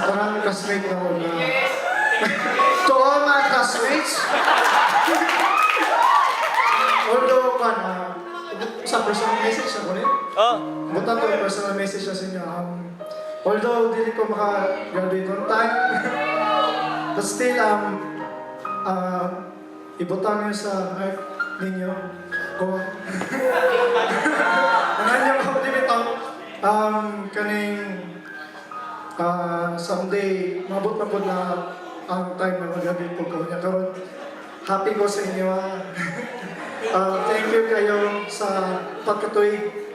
Maraming classmate na ko na. To all my classmates, although sa personal message ako rin. Buta to personal message na sa inyo. Although dili ko maka-graduate on time, but still ibutang niyo sa heart ninyo ko. Nangyayang ako din ito, kaning someday, mabot na po na ang time na mag-graduate po ko niya. Karon, happy ko sa inyo. Thank you kayo sa pagkatuig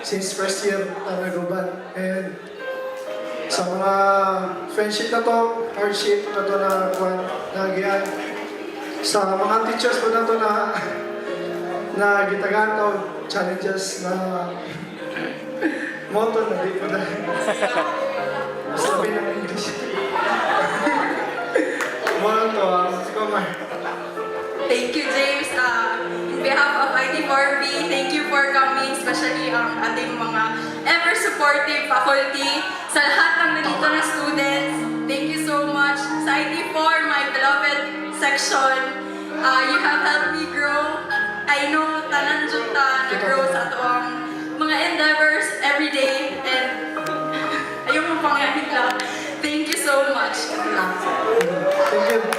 since first year Guban. And sa mga friendship na to, hardship na to na nagiyan. Sa mga teachers po na to na gitagaan to, challenges na moto na di po dahil. Sabi ng English. Moto to, siguro Thank you, James. In behalf of IT4B, thank you for coming, especially ang ating mga ever-supportive faculty, sa lahat ng nandito na students. Thank you so much. Sa IT4, my beloved section, you have helped me grow. I know tanan jud ta na-grow sa atoang mga endeavors every day, and ayaw mo pang lang. Thank you so much. Thank you.